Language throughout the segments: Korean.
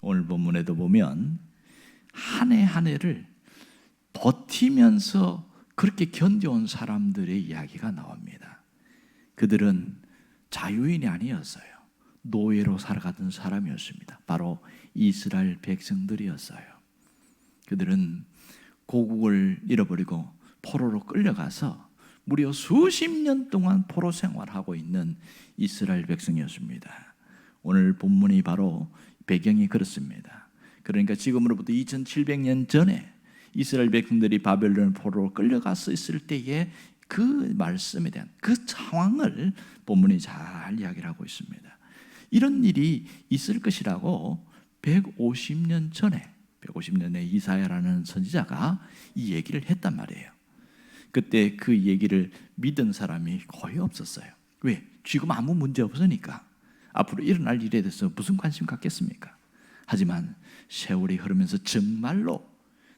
오늘 본문에도 보면 한 해 한 해를 버티면서 그렇게 견뎌온 사람들의 이야기가 나옵니다. 그들은 자유인이 아니었어요. 노예로 살아가던 사람이었습니다. 바로 이스라엘 백성들이었어요. 그들은 고국을 잃어버리고 포로로 끌려가서 무려 수십 년 동안 포로 생활하고 있는 이스라엘 백성이었습니다. 오늘 본문이 바로 배경이 그렇습니다. 그러니까 지금으로부터 2700년 전에 이스라엘 백성들이 바벨론 포로로 끌려가서 있을 때의 그 말씀에 대한 그 상황을 본문이 잘 이야기를 하고 있습니다. 이런 일이 있을 것이라고 150년 전에 이사야라는 선지자가 이 얘기를 했단 말이에요. 그때 그 얘기를 믿은 사람이 거의 없었어요. 왜? 지금 아무 문제 없으니까 앞으로 일어날 일에 대해서 무슨 관심 갖겠습니까? 하지만 세월이 흐르면서 정말로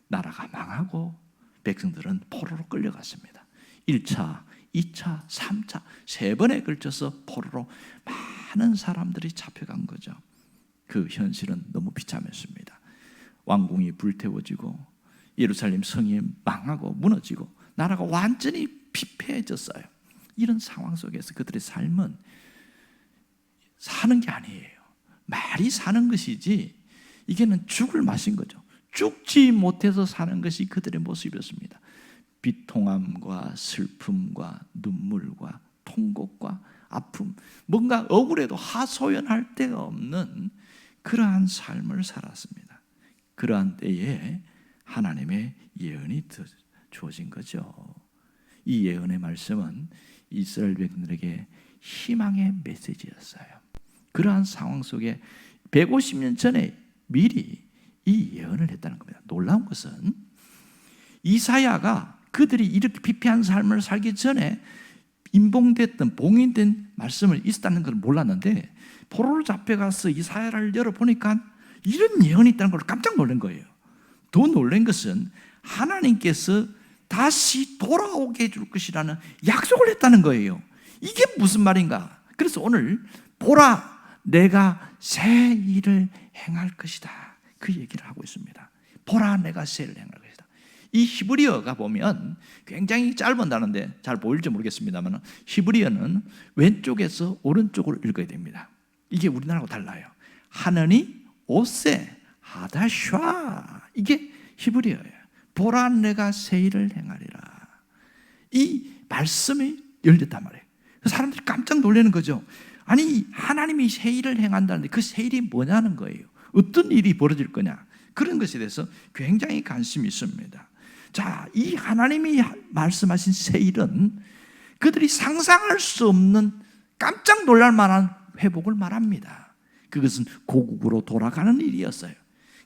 나라가 망하고 백성들은 포로로 끌려갔습니다. 1차, 2차, 3차, 3번에 걸쳐서 포로로 많은 사람들이 잡혀간 거죠. 그 현실은 너무 비참했습니다. 왕궁이 불태워지고 예루살렘 성이 망하고 무너지고 나라가 완전히 피폐해졌어요. 이런 상황 속에서 그들의 삶은 사는 게 아니에요. 말이 사는 것이지 이게는 죽을 맛인 거죠. 죽지 못해서 사는 것이 그들의 모습이었습니다. 비통함과 슬픔과 눈물과 통곡과 아픔, 뭔가 억울해도 하소연할 데가 없는 그러한 삶을 살았습니다. 그러한 때에 하나님의 예언이 주어진 거죠. 이 예언의 말씀은 이스라엘 백성들에게 희망의 메시지였어요. 그러한 상황 속에 150년 전에 미리 이 예언을 했다는 겁니다. 놀라운 것은 이사야가 그들이 이렇게 피폐한 삶을 살기 전에 인봉됐던 봉인된 말씀을 있었다는 걸 몰랐는데 포로로 잡혀가서 이사야를 열어보니까 이런 예언이 있다는 걸 깜짝 놀란 거예요. 더 놀란 것은 하나님께서 다시 돌아오게 해줄 것이라는 약속을 했다는 거예요. 이게 무슨 말인가? 그래서 오늘 보라 내가 새 일을 행할 것이다, 그 얘기를 하고 있습니다. 보라 내가 새 일을 행할 것이다. 이 히브리어가 보면 굉장히 짧은 단어인데 잘 보일지 모르겠습니다만 히브리어는 왼쪽에서 오른쪽으로 읽어야 됩니다. 이게 우리나라하고 달라요. 하느니 오세 하다샤, 이게 히브리어예요. 보라 내가 새 일을 행하리라. 이 말씀이 열렸단 말이에요. 사람들이 깜짝 놀라는 거죠. 아니 하나님이 새 일을 행한다는데 그 새 일이 뭐냐는 거예요. 어떤 일이 벌어질 거냐, 그런 것에 대해서 굉장히 관심이 있습니다. 자, 이 하나님이 말씀하신 새 일은 그들이 상상할 수 없는 깜짝 놀랄 만한 회복을 말합니다. 그것은 고국으로 돌아가는 일이었어요.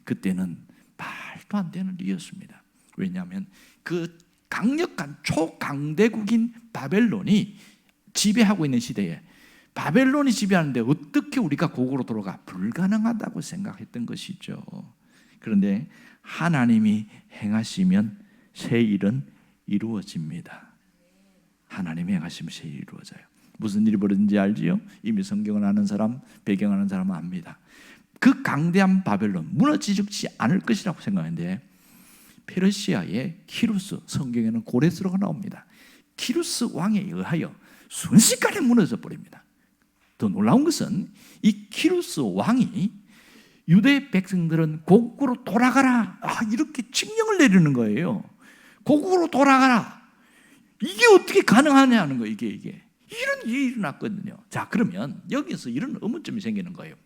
그때는 말도 안 되는 일이었습니다. 왜냐하면 그 강력한 초강대국인 바벨론이 지배하고 있는 시대에 바벨론이 지배하는데 어떻게 우리가 고국으로 돌아가? 불가능하다고 생각했던 것이죠. 그런데 하나님이 행하시면 새 일은 이루어집니다. 하나님이 행하시면 새 일이 이루어져요. 무슨 일이 벌어진지 알지요? 이미 성경을 아는 사람, 배경 아는 사람은 압니다. 그 강대한 바벨론 무너지지 않을 것이라고 생각했는데 페르시아의 키루스, 성경에는 고레스로가 나옵니다. 키루스 왕에 의하여 순식간에 무너져 버립니다. 더 놀라운 것은 이 키루스 왕이 유대 백성들은 고국으로 돌아가라, 이렇게 칙령을 내리는 거예요. 고국으로 돌아가라. 이게 어떻게 가능하냐는 거예요. 이게 이런 일이 일어났거든요. 자, 그러면 여기서 이런 의문점이 생기는 거예요.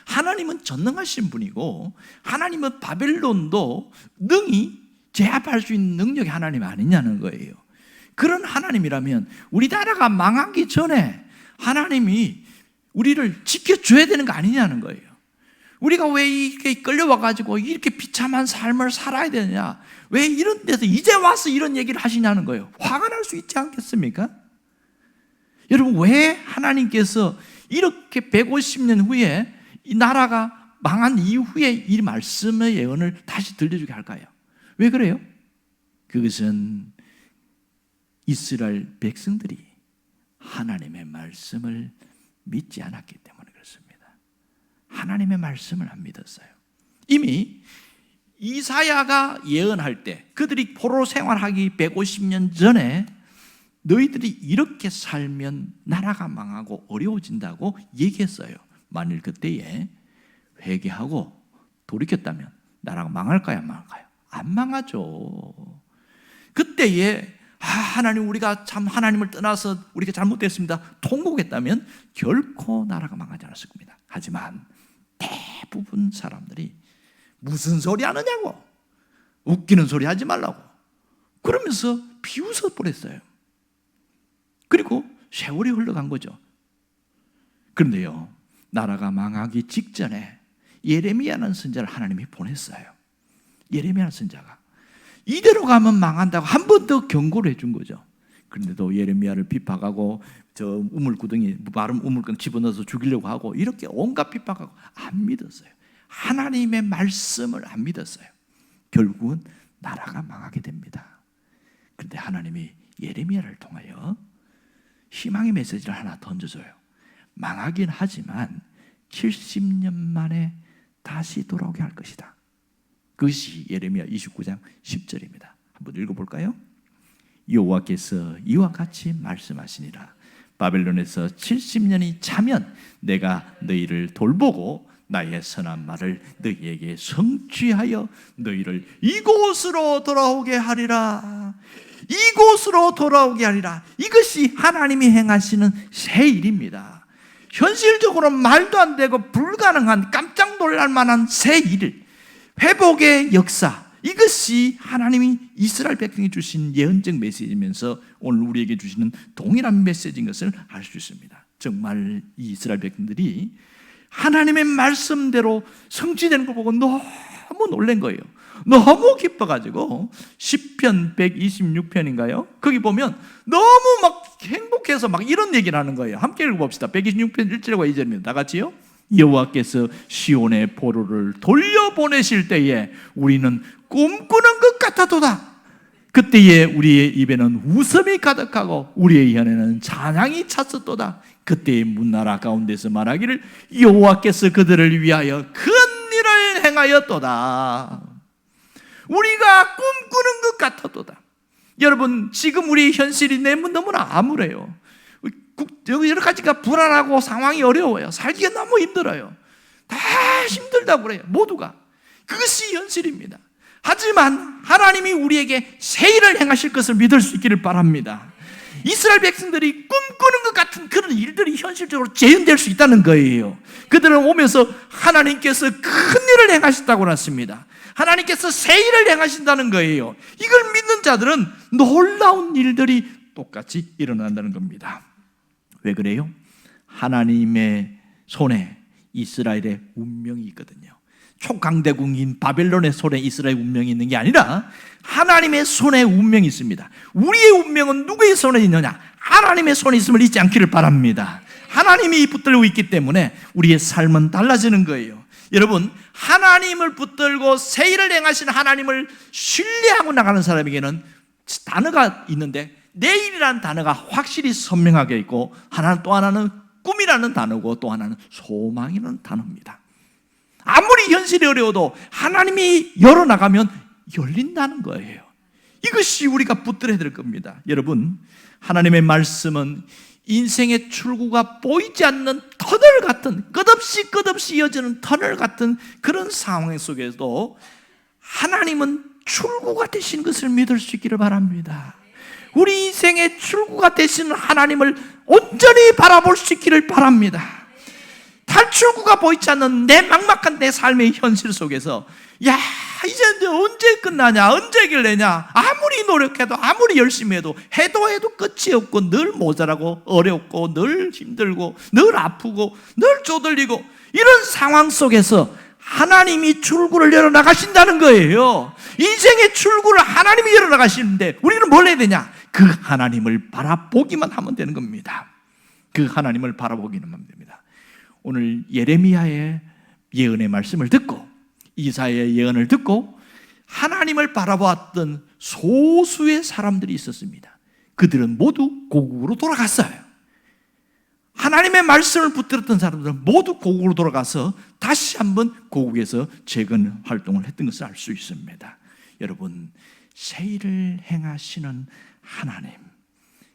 하나님은 전능하신 분이고 하나님은 바벨론도 능히 제압할 수 있는 능력이 하나님 아니냐는 거예요. 그런 하나님이라면 우리나라가 망하기 전에 하나님이 우리를 지켜줘야 되는 거 아니냐는 거예요. 우리가 왜 이렇게 끌려와가지고 이렇게 비참한 삶을 살아야 되느냐, 왜 이런 데서 이제 와서 이런 얘기를 하시냐는 거예요. 화가 날 수 있지 않겠습니까? 여러분, 왜 하나님께서 이렇게 150년 후에 이 나라가 망한 이후에 이 말씀의 예언을 다시 들려주게 할까요? 왜 그래요? 그것은 이스라엘 백성들이 하나님의 말씀을 믿지 않았기 때문에 그렇습니다. 하나님의 말씀을 안 믿었어요. 이미 이사야가 예언할 때 그들이 포로 생활하기 150년 전에 너희들이 이렇게 살면 나라가 망하고 어려워진다고 얘기했어요. 만일 그때에 회개하고 돌이켰다면 나라가 망할까요? 안 망할까요? 안 망하죠. 그때에 하나님, 우리가 참 하나님을 떠나서 우리가 잘못됐습니다 통곡했다면 결코 나라가 망하지 않았을 겁니다. 하지만 대부분 사람들이 무슨 소리 하느냐고, 웃기는 소리 하지 말라고 그러면서 비웃어 버렸어요. 그리고 세월이 흘러간 거죠. 그런데요, 나라가 망하기 직전에 예레미야라는 선지자를 하나님이 보냈어요. 예레미야 선지자가 이대로 가면 망한다고 한 번 더 경고를 해준 거죠. 그런데도 예레미야를 핍박하고 저 우물구덩이, 마른 우물구덩이 집어넣어서 죽이려고 하고 이렇게 온갖 핍박하고 안 믿었어요. 하나님의 말씀을 안 믿었어요. 결국은 나라가 망하게 됩니다. 그런데 하나님이 예레미야를 통하여 희망의 메시지를 하나 던져줘요. 망하긴 하지만 70년 만에 다시 돌아오게 할 것이다. 그것이 예레미야 29장 10절입니다. 한번 읽어볼까요? 여호와께서 이와 같이 말씀하시니라. 바벨론에서 70년이 차면 내가 너희를 돌보고 나의 선한 말을 너희에게 성취하여 너희를 이곳으로 돌아오게 하리라. 이곳으로 돌아오게 하리라. 이것이 하나님이 행하시는 새 일입니다. 현실적으로 말도 안 되고 불가능한, 깜짝 놀랄 만한 새 일, 회복의 역사, 이것이 하나님이 이스라엘 백성에 주신 예언적 메시지면서 오늘 우리에게 주시는 동일한 메시지인 것을 알 수 있습니다. 정말 이 이스라엘 백성들이 하나님의 말씀대로 성취되는 걸 보고 너무 놀란 거예요. 너무 기뻐가지고 시편 126편인가요? 거기 보면 너무 막 행복해서 막 이런 얘기를 하는 거예요. 함께 읽어봅시다. 126편 1절과 2절입니다. 다 같이요. 여호와께서 시온의 포로를 돌려보내실 때에 우리는 꿈꾸는 것 같아도다. 그때에 우리의 입에는 웃음이 가득하고 우리의 혀에는 찬양이 찼었도다. 그때의 문나라 가운데서 말하기를 여호와께서 그들을 위하여 큰 일을 행하였도다. 우리가 꿈꾸는 것 같아도다. 여러분, 지금 우리 현실이 너무나 암울해요. 여러 가지가 불안하고 상황이 어려워요. 살기가 너무 힘들어요. 다 힘들다고 그래요. 모두가. 그것이 현실입니다. 하지만 하나님이 우리에게 새 일을 행하실 것을 믿을 수 있기를 바랍니다. 이스라엘 백성들이 꿈꾸는 것 같은 그런 일들이 현실적으로 재현될 수 있다는 거예요. 그들은 오면서 하나님께서 큰 일을 행하셨다고 났습니다. 하나님께서 새 일을 행하신다는 거예요. 이걸 믿는 자들은 놀라운 일들이 똑같이 일어난다는 겁니다. 왜 그래요? 하나님의 손에 이스라엘의 운명이 있거든요. 초강대국인 바벨론의 손에 이스라엘 운명이 있는 게 아니라 하나님의 손에 운명이 있습니다. 우리의 운명은 누구의 손에 있느냐? 하나님의 손에 있음을 잊지 않기를 바랍니다. 하나님이 붙들고 있기 때문에 우리의 삶은 달라지는 거예요. 여러분, 하나님을 붙들고 새 일을 행하시는 하나님을 신뢰하고 나가는 사람에게는 단어가 있는데 내일이라는 단어가 확실히 선명하게 있고, 또 하나는 꿈이라는 단어고 또 하나는 소망이라는 단어입니다. 아무리 현실이 어려워도 하나님이 열어나가면 열린다는 거예요. 이것이 우리가 붙들어야 될 겁니다. 여러분, 하나님의 말씀은 인생의 출구가 보이지 않는 터널 같은, 끝없이 이어지는 터널 같은 그런 상황 속에서도 하나님은 출구가 되신 것을 믿을 수 있기를 바랍니다. 우리 인생의 출구가 되시는 하나님을 온전히 바라볼 수 있기를 바랍니다. 탈출구가 보이지 않는 내 막막한 내 삶의 현실 속에서 이제 언제 끝나냐, 언제 해결되냐, 아무리 노력해도 아무리 열심히 해도 끝이 없고 늘 모자라고 어렵고 늘 힘들고 늘 아프고 늘 쪼들리고 이런 상황 속에서 하나님이 출구를 열어나가신다는 거예요. 인생의 출구를 하나님이 열어나가시는데 우리는 뭘 해야 되냐? 그 하나님을 바라보기만 하면 되는 겁니다. 그 하나님을 바라보기만 하면 됩니다. 오늘 예레미야의 예언의 말씀을 듣고 이사야의 예언을 듣고 하나님을 바라보았던 소수의 사람들이 있었습니다. 그들은 모두 고국으로 돌아갔어요. 하나님의 말씀을 붙들었던 사람들은 모두 고국으로 돌아가서 다시 한번 고국에서 재건 활동을 했던 것을 알 수 있습니다. 여러분, 새 일을 행하시는 하나님,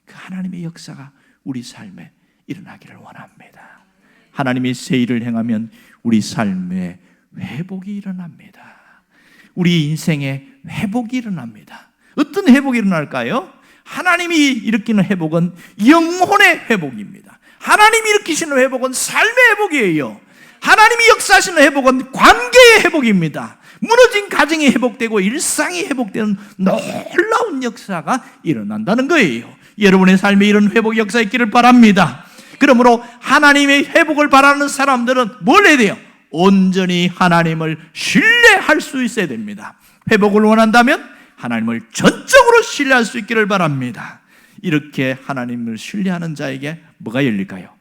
그 하나님의 역사가 우리 삶에 일어나기를 원합니다. 하나님이 새 일을 행하면 우리 삶에 회복이 일어납니다. 우리 인생에 회복이 일어납니다. 어떤 회복이 일어날까요? 하나님이 일으키는 회복은 영혼의 회복입니다. 하나님이 일으키시는 회복은 삶의 회복이에요. 하나님이 역사하시는 회복은 관계의 회복입니다. 무너진 가정이 회복되고 일상이 회복되는 놀라운 역사가 일어난다는 거예요. 여러분의 삶에 이런 회복 역사 있기를 바랍니다. 그러므로 하나님의 회복을 바라는 사람들은 뭘 해야 돼요? 온전히 하나님을 신뢰할 수 있어야 됩니다. 회복을 원한다면 하나님을 전적으로 신뢰할 수 있기를 바랍니다. 이렇게 하나님을 신뢰하는 자에게 뭐가 열릴까요?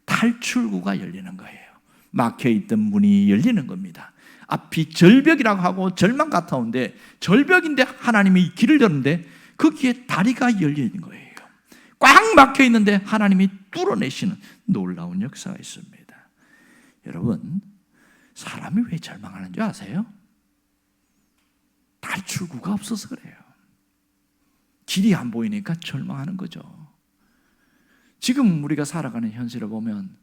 탈출구가 열리는 거예요. 막혀있던 문이 열리는 겁니다. 앞이 절벽이라고 하고 절망 같아온데, 절벽인데 하나님이 길을 열는데 거기에 다리가 열리는 거예요. 꽉 막혀있는데 하나님이 뚫어내시는 놀라운 역사가 있습니다. 여러분, 사람이 왜 절망하는 줄 아세요? 탈출구가 없어서 그래요. 길이 안 보이니까 절망하는 거죠. 지금 우리가 살아가는 현실을 보면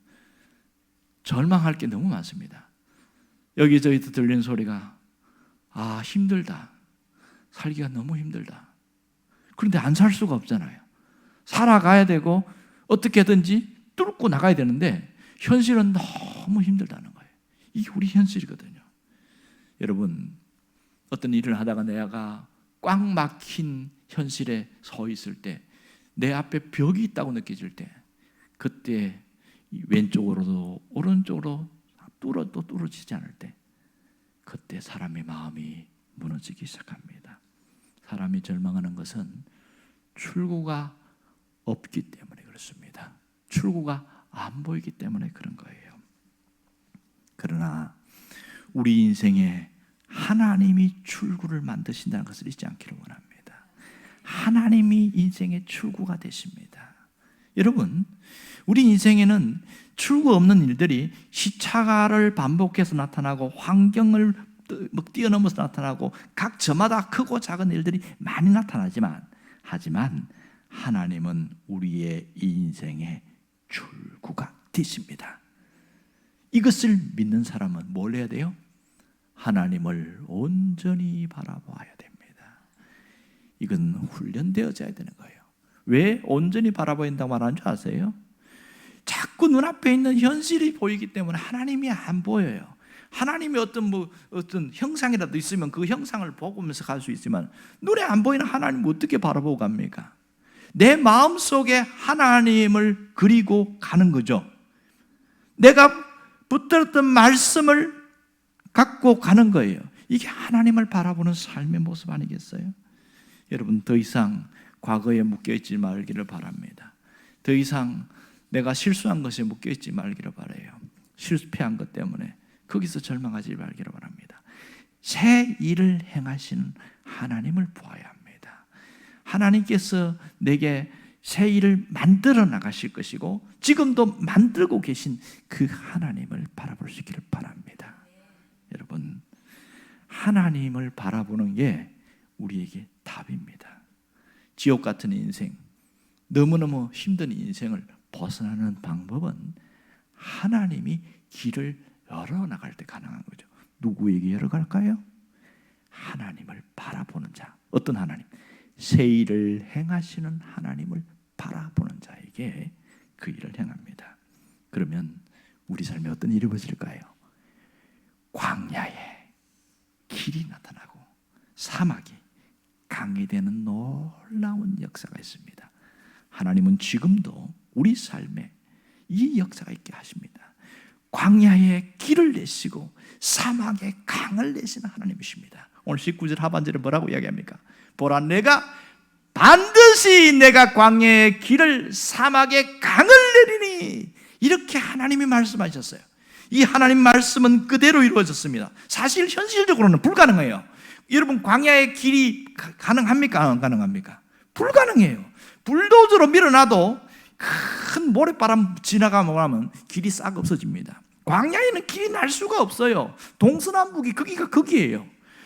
절망할 게 너무 많습니다. 여기저기 들리는 소리가 힘들다, 살기가 너무 힘들다. 그런데 안 살 수가 없잖아요. 살아가야 되고 어떻게든지 뚫고 나가야 되는데 현실은 너무 힘들다는 거예요. 이게 우리 현실이거든요. 여러분, 어떤 일을 하다가 내가 꽉 막힌 현실에 서 있을 때, 내 앞에 벽이 있다고 느껴질 때, 그때 왼쪽으로도 오른쪽으로 뚫어도 뚫어지지 않을 때, 그때 사람의 마음이 무너지기 시작합니다. 사람이 절망하는 것은 출구가 없기 때문에 그렇습니다. 출구가 안 보이기 때문에 그런 거예요. 그러나 우리 인생에 하나님이 출구를 만드신다는 것을 잊지 않기를 원합니다. 하나님이 인생의 출구가 되십니다. 여러분, 우리 인생에는 출구 없는 일들이 시차를 반복해서 나타나고 환경을 뛰어넘어서 나타나고 각 저마다 크고 작은 일들이 많이 나타나지만, 하지만 하나님은 우리의 인생의 출구가 되십니다. 이것을 믿는 사람은 뭘 해야 돼요? 하나님을 온전히 바라봐야 됩니다. 이건 훈련되어져야 되는 거예요. 왜 온전히 바라봐야 된다고 말하는 줄 아세요? 자꾸 눈앞에 있는 현실이 보이기 때문에 하나님이 안 보여요. 하나님이 어떤 형상이라도 있으면 그 형상을 보면서 갈 수 있지만, 눈에 안 보이는 하나님을 어떻게 바라보고 갑니까? 내 마음속에 하나님을 그리고 가는 거죠. 내가 붙들었던 말씀을 갖고 가는 거예요. 이게 하나님을 바라보는 삶의 모습 아니겠어요? 여러분, 더 이상 과거에 묶여있지 말기를 바랍니다. 더 이상 내가 실수한 것에 묶여있지 말기를 바라요. 실패한 것 때문에 거기서 절망하지 말기를 바랍니다. 새 일을 행하시는 하나님을 보아야 합니다. 하나님께서 내게 새 일을 만들어 나가실 것이고 지금도 만들고 계신 그 하나님을 바라볼 수 있기를 바랍니다. 여러분, 하나님을 바라보는 게 우리에게 답입니다. 지옥 같은 인생, 너무너무 힘든 인생을 벗어나는 방법은 하나님이 길을 열어나갈 때 가능한 거죠. 누구에게 열어갈까요? 하나님을 바라보는 자. 어떤 하나님? 새 일을 행하시는 하나님을 바라보는 자에게 그 일을 행합니다. 그러면 우리 삶에 어떤 일이 벌어질까요? 광야에 길이 나타나고 사막이 강이 되는 놀라운 역사가 있습니다. 하나님은 지금도 우리 삶에 이 역사가 있게 하십니다. 광야에 길을 내시고 사막에 강을 내시는 하나님이십니다. 오늘 19절 하반절에 뭐라고 이야기합니까? 보라, 반드시 내가 광야의 길을 사막에 강을 내리니, 이렇게 하나님이 말씀하셨어요. 이 하나님 말씀은 그대로 이루어졌습니다. 사실 현실적으로는 불가능해요. 여러분, 광야의 길이 가능합니까? 안 가능합니까? 불가능해요. 불도저로 밀어놔도 큰 모래바람 지나가면 길이 싹 없어집니다. 광야에는 길이 날 수가 없어요. 동서남북이 거기가 거기예요.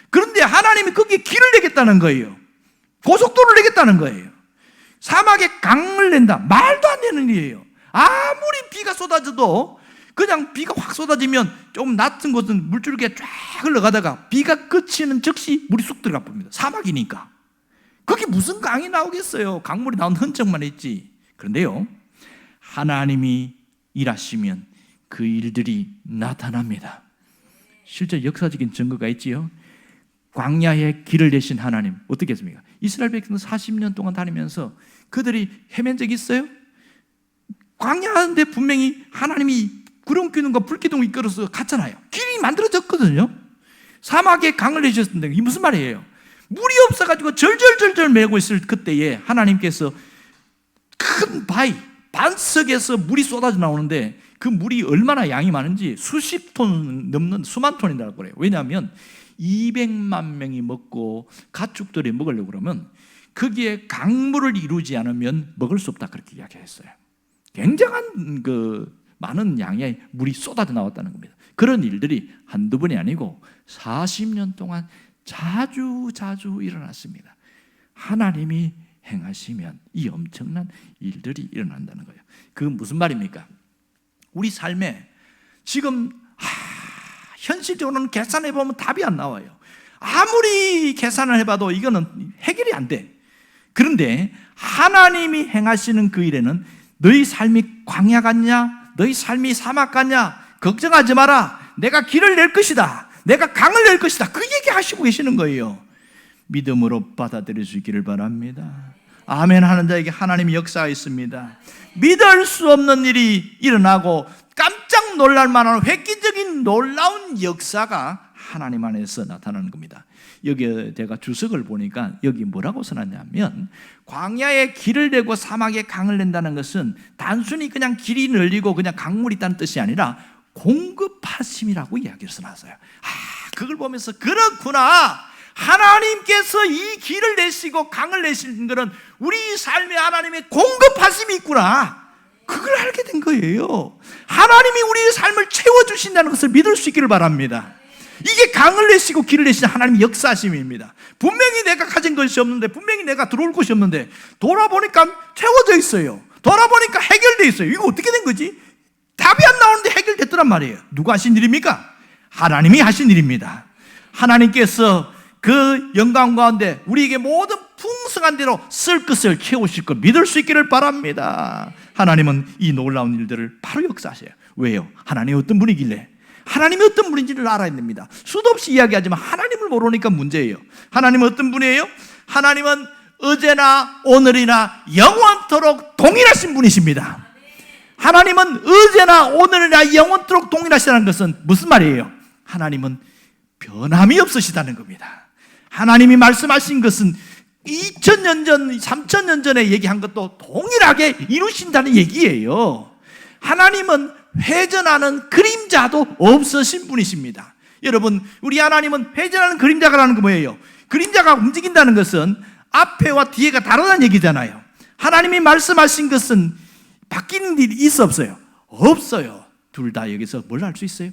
그런데 하나님이 거기에 길을 내겠다는 거예요. 고속도로를 내겠다는 거예요. 사막에 강을 낸다. 말도 안 되는 일이에요. 아무리 비가 쏟아져도 그냥 비가 확 쏟아지면 좀 낮은 곳은 물줄기가 쫙 흘러가다가 비가 그치는 즉시 물이 쑥 들어가 봅니다. 사막이니까. 거기 무슨 강이 나오겠어요. 강물이 나온 흔적만 있지. 그런데요, 하나님이 일하시면 그 일들이 나타납니다. 실제 역사적인 증거가 있지요. 광야에 길을 내신 하나님 어떻게 했습니까? 이스라엘 백성은 40년 동안 다니면서 그들이 헤맨 적이 있어요? 광야인데 분명히 하나님이 구름기둥과 불기둥을 이끌어서 갔잖아요. 길이 만들어졌거든요. 사막에 강을 내셨는데 이게 무슨 말이에요? 물이 없어가지고 절절절절 매고 있을 그때에 하나님께서 큰 바위, 반석에서 물이 쏟아져 나오는데 그 물이 얼마나 양이 많은지 수십 톤 넘는 수만 톤이라고 그래요. 왜냐하면 200만 명이 먹고 가축들이 먹으려고 그러면 거기에 강물을 이루지 않으면 먹을 수 없다 그렇게 이야기했어요. 굉장한 많은 양의 물이 쏟아져 나왔다는 겁니다. 그런 일들이 한두 번이 아니고 40년 동안 자주 일어났습니다. 하나님이 행하시면 이 엄청난 일들이 일어난다는 거예요. 그건 무슨 말입니까? 우리 삶에 지금 현실적으로는 계산해 보면 답이 안 나와요. 아무리 계산을 해봐도 이거는 해결이 안 돼. 그런데 하나님이 행하시는 그 일에는 너희 삶이 광야 같냐? 너희 삶이 사막 같냐? 걱정하지 마라. 내가 길을 낼 것이다. 내가 강을 낼 것이다. 그 얘기 하시고 계시는 거예요. 믿음으로 받아들일 수 있기를 바랍니다. 아멘 하는 자에게 하나님의 역사가 있습니다. 믿을 수 없는 일이 일어나고 깜짝 놀랄 만한 획기적인 놀라운 역사가 하나님 안에서 나타나는 겁니다. 여기에 제가 주석을 보니까 여기 뭐라고 써놨냐면 광야에 길을 내고 사막에 강을 낸다는 것은 단순히 그냥 길이 늘리고 그냥 강물이 있다는 뜻이 아니라 공급하심이라고 이야기를 써놨어요. 그걸 보면서 그렇구나. 하나님께서 이 길을 내시고 강을 내시는 것은 우리 삶에 하나님의 공급하심이 있구나. 그걸 알게 된 거예요. 하나님이 우리의 삶을 채워주신다는 것을 믿을 수 있기를 바랍니다. 이게 강을 내시고 길을 내시는 하나님의 역사심입니다. 분명히 내가 가진 것이 없는데, 분명히 내가 들어올 곳이 없는데 돌아보니까 채워져 있어요. 돌아보니까 해결되어 있어요. 이거 어떻게 된 거지? 답이 안 나오는데 해결됐더란 말이에요. 누가 하신 일입니까? 하나님이 하신 일입니다. 하나님께서 그 영광 가운데 우리에게 모든 풍성한 대로 쓸 것을 채우실 걸 믿을 수 있기를 바랍니다. 하나님은 이 놀라운 일들을 바로 역사하셔요. 왜요? 하나님이 어떤 분이길래, 하나님이 어떤 분인지를 알아야 됩니다. 수도 없이 이야기하지만 하나님을 모르니까 문제예요. 하나님은 어떤 분이에요? 하나님은 어제나 오늘이나 영원토록 동일하신 분이십니다. 하나님은 어제나 오늘이나 영원토록 동일하시다는 것은 무슨 말이에요? 하나님은 변함이 없으시다는 겁니다. 하나님이 말씀하신 것은 2000년 전, 3000년 전에 얘기한 것도 동일하게 이루신다는 얘기예요. 하나님은 회전하는 그림자도 없으신 분이십니다. 여러분, 우리 하나님은 회전하는 그림자가라는 거 뭐예요? 그림자가 움직인다는 것은 앞에와 뒤에가 다르다는 얘기잖아요. 하나님이 말씀하신 것은 바뀌는 일이 있어 없어요? 없어요. 둘 다 여기서 뭘 알 수 있어요?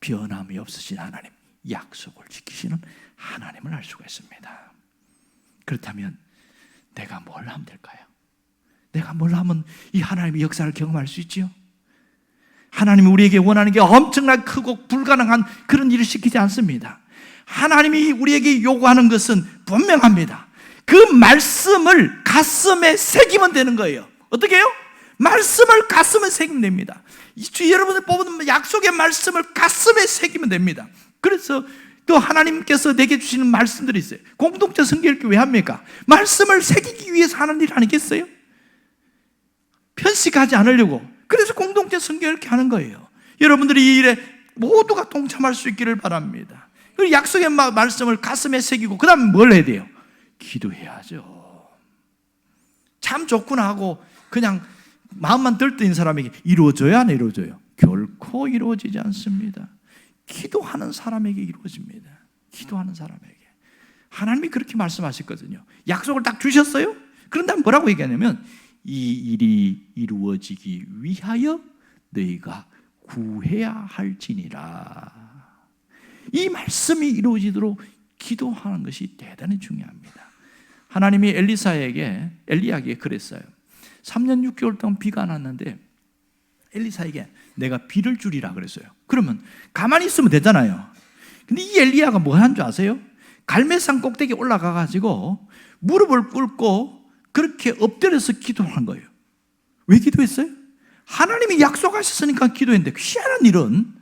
변함이 없으신 하나님, 약속을 지키시는 하나님을 알 수가 있습니다. 그렇다면 내가 뭘 하면 될까요? 내가 뭘 하면 이 하나님의 역사를 경험할 수 있지요? 하나님이 우리에게 원하는 게 엄청나게 크고 불가능한 그런 일을 시키지 않습니다. 하나님이 우리에게 요구하는 것은 분명합니다. 그 말씀을 가슴에 새기면 되는 거예요. 어떻게 해요? 말씀을 가슴에 새기면 됩니다. 여러분이 뽑은 약속의 말씀을 가슴에 새기면 됩니다. 그래서 또 하나님께서 내게 주시는 말씀들이 있어요. 공동체 성경읽기 왜 합니까? 말씀을 새기기 위해서 하는 일 아니겠어요? 편식하지 않으려고. 그래서 공동체 성경읽기 하는 거예요. 여러분들이 이 일에 모두가 동참할 수 있기를 바랍니다. 그리고 약속의 말씀을 가슴에 새기고 그 다음에 뭘 해야 돼요? 기도해야죠. 참 좋구나 하고 그냥 마음만 들뜨인 사람에게 이루어져야 안 이루어져요? 결코 이루어지지 않습니다. 기도하는 사람에게 이루어집니다. 기도하는 사람에게. 하나님이 그렇게 말씀하셨거든요. 약속을 딱 주셨어요? 그런 다음 뭐라고 얘기하냐면 이 일이 이루어지기 위하여 너희가 구해야 할지니라. 이 말씀이 이루어지도록 기도하는 것이 대단히 중요합니다. 하나님이 엘리야에게 그랬어요. 3년 6개월 동안 비가 안 왔는데 엘리사에게 내가 비를 주리라 그랬어요. 그러면 가만히 있으면 되잖아요. 근데 이 엘리야가 뭐 한 줄 아세요? 갈멜산 꼭대기에 올라가 가지고 무릎을 꿇고 그렇게 엎드려서 기도한 거예요. 왜 기도했어요? 하나님이 약속하셨으니까 기도했는데, 희한한 일은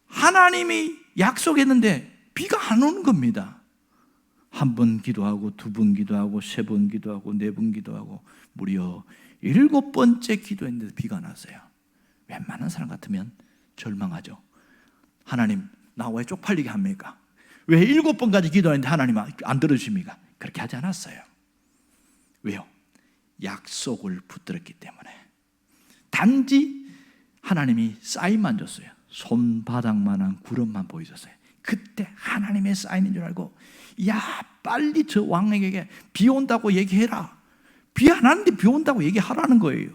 하나님이 약속했는데 비가 안 오는 겁니다. 한 번 기도하고, 두 번 기도하고, 세 번 기도하고, 네 번 기도하고, 무려 7번째 기도했는데 비가 났어요. 웬만한 사람 같으면 절망하죠. 하나님, 나 왜 쪽팔리게 합니까? 왜 7번까지 기도했는데 하나님 안 들어주십니까? 그렇게 하지 않았어요. 왜요? 약속을 붙들었기 때문에. 단지 하나님이 사인만 줬어요. 손바닥만한 구름만 보여줬어요. 그때 하나님의 사인인 줄 알고, 야, 빨리 저 왕에게 비 온다고 얘기해라. 비 안 왔는데 비 온다고 얘기하라는 거예요.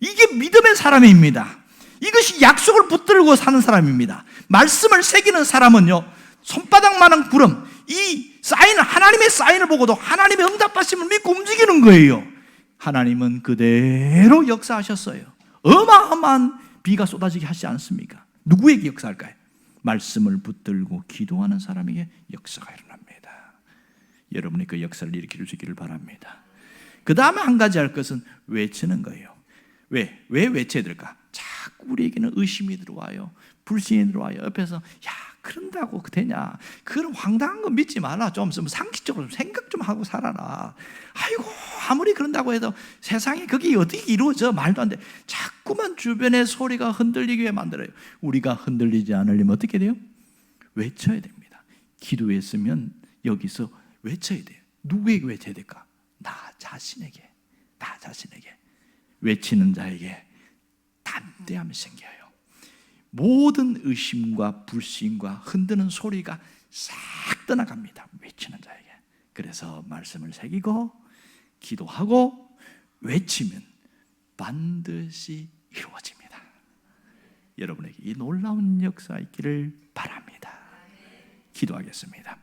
이게 믿음의 사람입니다. 이것이 약속을 붙들고 사는 사람입니다. 말씀을 새기는 사람은요, 손바닥만한 구름, 이 사인을, 하나님의 사인을 보고도 하나님의 응답하심을 믿고 움직이는 거예요. 하나님은 그대로 역사하셨어요. 어마어마한 비가 쏟아지게 하지 않습니까? 누구에게 역사할까요? 말씀을 붙들고 기도하는 사람에게 역사가 일어납니다. 여러분이 그 역사를 일으킬 수 있기를 바랍니다. 그 다음에 한 가지 할 것은 외치는 거예요. 왜 외쳐야 될까? 자꾸 우리에게는 의심이 들어와요. 불신이 들어와요. 옆에서 야, 그런다고 되냐? 그런 황당한 거 믿지 마라. 좀 상식적으로 좀 생각 좀 하고 살아라. 아이고, 아무리 그런다고 해도 세상에 그게 어떻게 이루어져? 말도 안 돼. 자꾸만 주변의 소리가 흔들리게 만들어요. 우리가 흔들리지 않으려면 어떻게 돼요? 외쳐야 됩니다. 기도했으면 여기서 외쳐야 돼요. 누구에게 외쳐야 될까? 나 자신에게. 외치는 자에게 담대함이 생겨요. 모든 의심과 불신과 흔드는 소리가 싹 떠나갑니다. 외치는 자에게. 그래서 말씀을 새기고 기도하고 외치면 반드시 이루어집니다. 여러분에게 이 놀라운 역사 있기를 바랍니다. 기도하겠습니다.